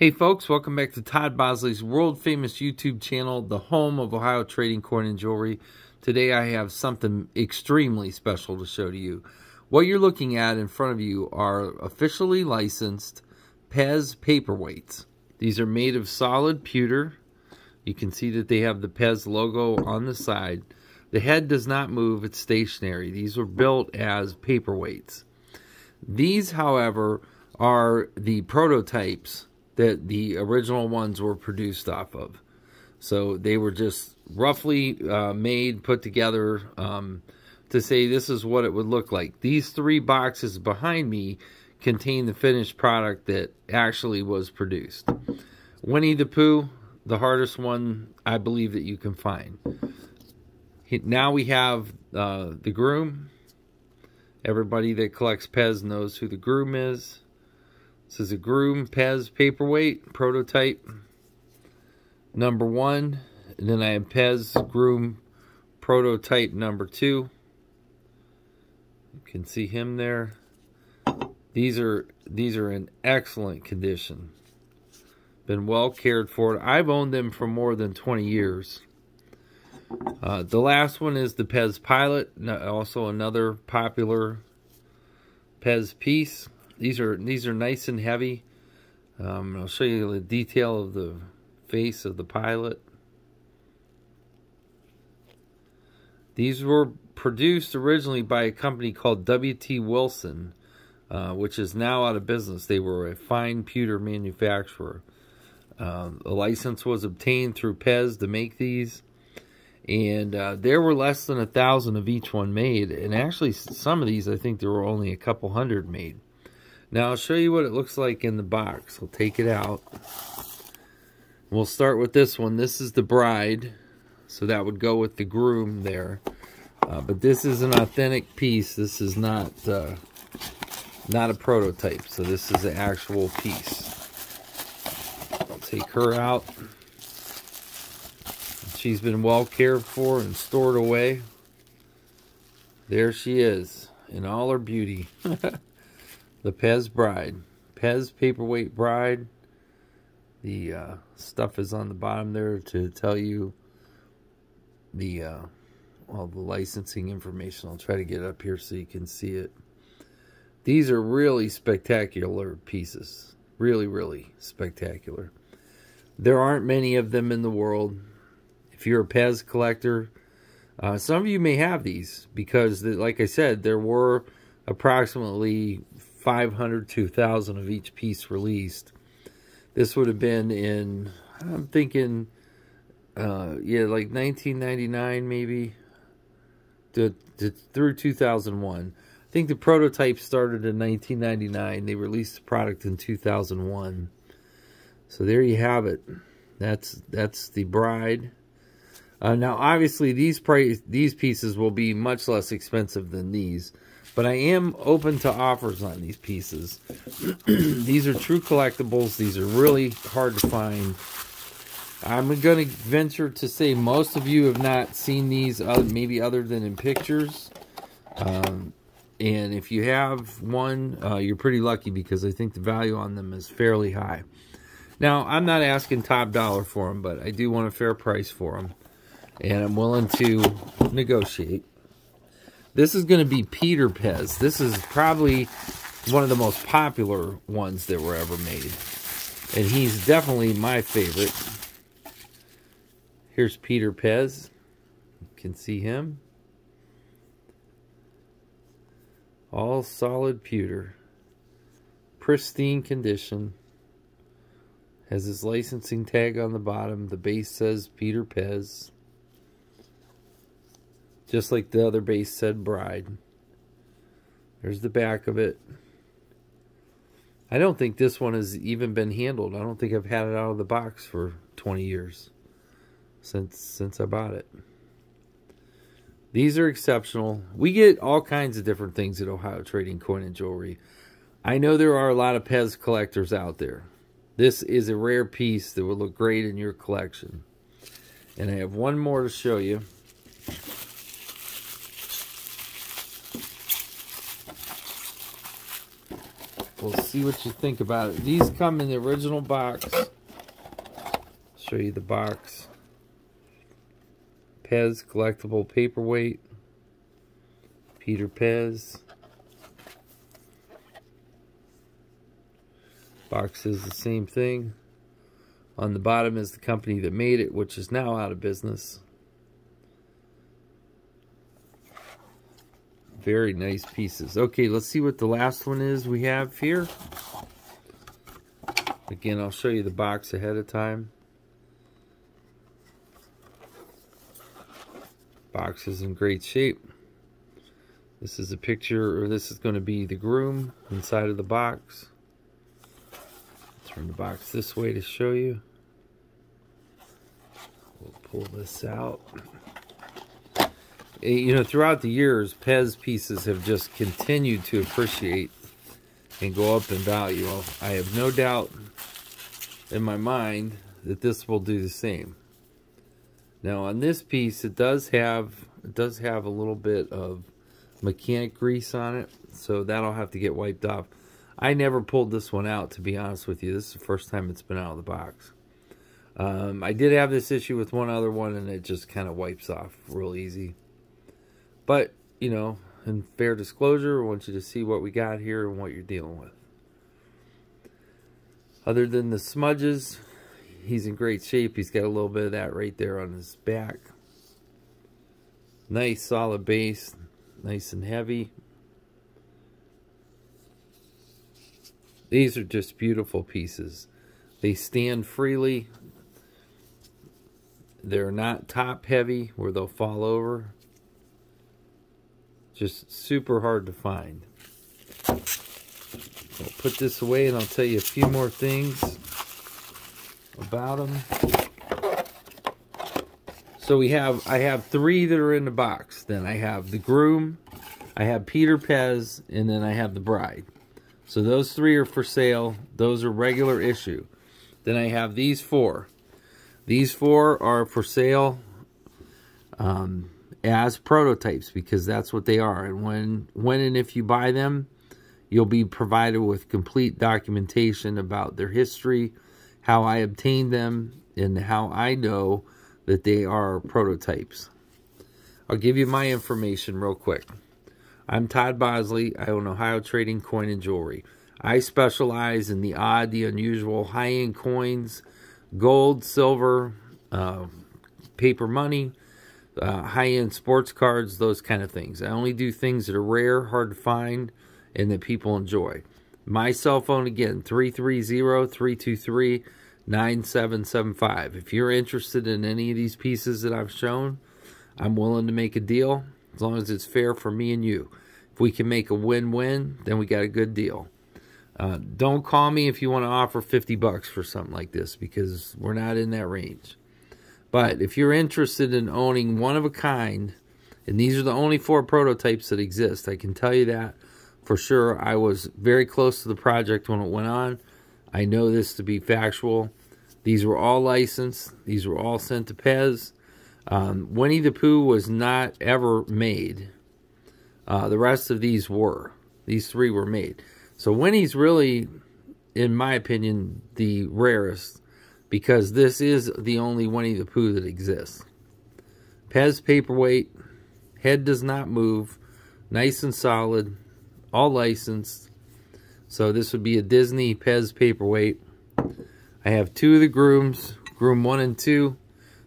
Hey folks, welcome back to Todd Bosley's world famous YouTube channel, the home of Ohio trading coin and jewelry. Today I have something extremely special to show to you. What you're looking at in front of you are officially licensed PEZ paperweights. These are made of solid pewter. You can see that they have the PEZ logo on the side. The head does not move, it's stationary. These were built as paperweights. These, however, are the prototypes that the original ones were produced off of. So they were just roughly made, put together to say this is what it would look like. These three boxes behind me contain the finished product that actually was produced. Winnie the Pooh, the hardest one I believe that you can find. Now we have the groom. Everybody that collects PEZ knows who the groom is. This is a groom PEZ paperweight prototype number 1, and then I have PEZ groom prototype number 2. You can see him there. These are in excellent condition. Been well cared for. I've owned them for more than 20 years. The last one is the PEZ Pilot, also another popular PEZ piece. These are nice and heavy. I'll show you the detail of the face of the Pilot. These were produced originally by a company called W.T. Wilson, which is now out of business. They were a fine pewter manufacturer. A license was obtained through PEZ to make these. And there were less than 1,000 of each one made. And actually, some of these, I think there were only a couple hundred made. Now, I'll show you what it looks like in the box. We'll take it out. We'll start with this one. This is the bride. So that would go with the groom there. But this is an authentic piece. This is not a prototype. So this is an actual piece. I'll take her out. She's been well cared for and stored away. There she is in all her beauty. The PEZ bride. PEZ paperweight bride. The stuff is on the bottom there to tell you the all the licensing information. I'll try to get up here so you can see it. These are really spectacular pieces. Really, really spectacular. There aren't many of them in the world. If you're a PEZ collector, some of you may have these because, like I said, there were approximately 500 to 1,000 of each piece released. This would have been in, I'm thinking, yeah, like 1999 maybe, through 2001. I think the prototype started in 1999. They released the product in 2001. So there you have it. That's the bride. Now, obviously, these pieces will be much less expensive than these. But I am open to offers on these pieces. These are true collectibles. These are really hard to find. I'm going to venture to say most of you have not seen these, maybe other than in pictures. And if you have one, you're pretty lucky because I think the value on them is fairly high. Now, I'm not asking top dollar for them, but I do want a fair price for them. And I'm willing to negotiate. This is going to be Peter PEZ. This is probably one of the most popular ones that were ever made. And he's definitely my favorite. Here's Peter PEZ. You can see him. All solid pewter. Pristine condition. Has his licensing tag on the bottom. The base says Peter PEZ. Just like the other base said bride. There's the back of it. I don't think this one has even been handled. I don't think I've had it out of the box for 20 years. Since I bought it. These are exceptional. We get all kinds of different things at Ohio Trading Coin and Jewelry. I know there are a lot of PEZ collectors out there. This is a rare piece that will look great in your collection. And I have one more to show you. We'll see what you think about it. These come in the original box. Show you the box. PEZ collectible paperweight. Peter PEZ. Box is the same thing. On the bottom is the company that made it, which is now out of business. Very nice pieces. Okay, let's see what the last one is we have here. Again, I'll show you the box ahead of time. Box is in great shape. This is a picture, or this is going to be the groom inside of the box. Turn the box this way to show you. We'll pull this out. You know, throughout the years, PEZ pieces have just continued to appreciate and go up in value. I have no doubt in my mind that this will do the same. Now, on this piece, it does have a little bit of mechanic grease on it, so that'll have to get wiped off. I never pulled this one out, to be honest with you. This is the first time it's been out of the box. I did have this issue with one other one, and it just kind of wipes off real easy. But, you know, in fair disclosure, I want you to see what we got here and what you're dealing with. Other than the smudges, he's in great shape. He's got a little bit of that right there on his back. Nice solid base, nice and heavy. These are just beautiful pieces. They stand freely. They're not top heavy where they'll fall over. Just super hard to find. I'll put this away and I'll tell you a few more things about them. So I have three that are in the box. Then I have the groom, I have Peter PEZ, and then I have the bride. So those three are for sale. Those are regular issue. Then I have these four. These four are for sale as prototypes, because that's what they are. And when and if you buy them, you'll be provided with complete documentation about their history, how I obtained them, and how I know that they are prototypes. I'll give you my information real quick. I'm Todd Bosley. I own Ohio Trading Coin and Jewelry. I specialize in the odd, the unusual, high-end coins, gold, silver, paper money, high-end sports cards, those kind of things. I only do things that are rare, hard to find, and that people enjoy. My cell phone, again, 330-323-9775. If you're interested in any of these pieces that I've shown, I'm willing to make a deal, as long as it's fair for me and you. If we can make a win-win, then we got a good deal. Don't call me if you want to offer $50 for something like this, because we're not in that range. But if you're interested in owning one of a kind, and these are the only 4 prototypes that exist, I can tell you that for sure. I was very close to the project when it went on. I know this to be factual. These were all licensed. These were all sent to PEZ. Winnie the Pooh was not ever made. The rest of these were. These 3 were made. So Winnie's really, in my opinion, the rarest, because this is the only Winnie the Pooh that exists. PEZ paperweight, head does not move, nice and solid, all licensed. So this would be a Disney PEZ paperweight. I have 2 of the grooms, groom 1 and 2.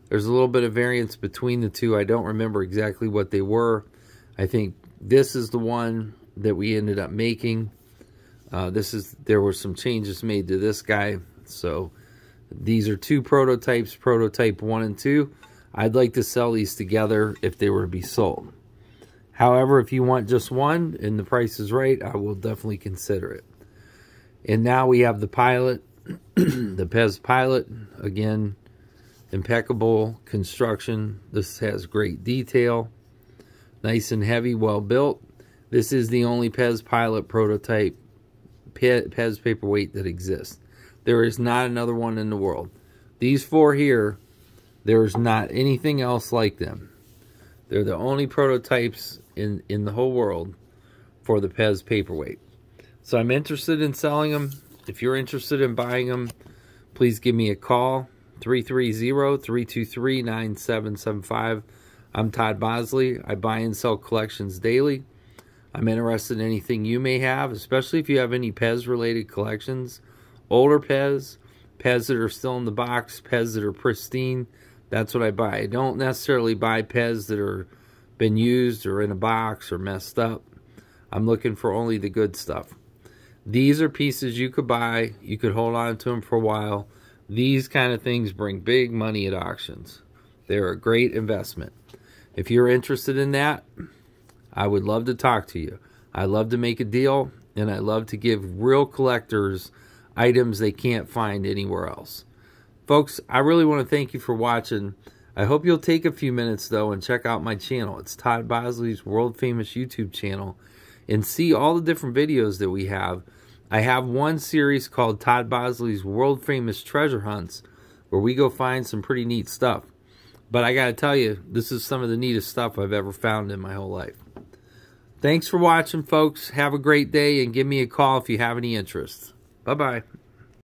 There's a little bit of variance between the 2. I don't remember exactly what they were. I think this is the one that we ended up making. There were some changes made to this guy. So these are 2 prototypes, prototype 1 and 2. I'd like to sell these together if they were to be sold. However, if you want just one and the price is right, I will definitely consider it. And now we have the Pilot, the PEZ Pilot. Again, impeccable construction. This has great detail. Nice and heavy, well built. This is the only PEZ Pilot prototype, PEZ paperweight that exists. There is not another one in the world. These 4 here, there is not anything else like them. They're the only prototypes in the whole world for the PEZ paperweight. So I'm interested in selling them. If you're interested in buying them, please give me a call, 330-323-9775. I'm Todd Bosley. I buy and sell collections daily. I'm interested in anything you may have, especially if you have any PEZ-related collections. Older PEZ, PEZ that are still in the box, PEZ that are pristine. That's what I buy. I don't necessarily buy PEZ that are been used or in a box or messed up. I'm looking for only the good stuff. These are pieces you could buy. You could hold on to them for a while. These kind of things bring big money at auctions. They're a great investment. If you're interested in that, I would love to talk to you. I love to make a deal, and I love to give real collectors items they can't find anywhere else. Folks, I really want to thank you for watching. I hope you'll take a few minutes, though, and check out my channel. It's Todd Bosley's world-famous YouTube channel, and see all the different videos that we have. I have one series called Todd Bosley's world-famous treasure hunts, where we go find some pretty neat stuff. But I got to tell you, this is some of the neatest stuff I've ever found in my whole life. Thanks for watching, folks. Have a great day, and give me a call if you have any interest. Bye-bye.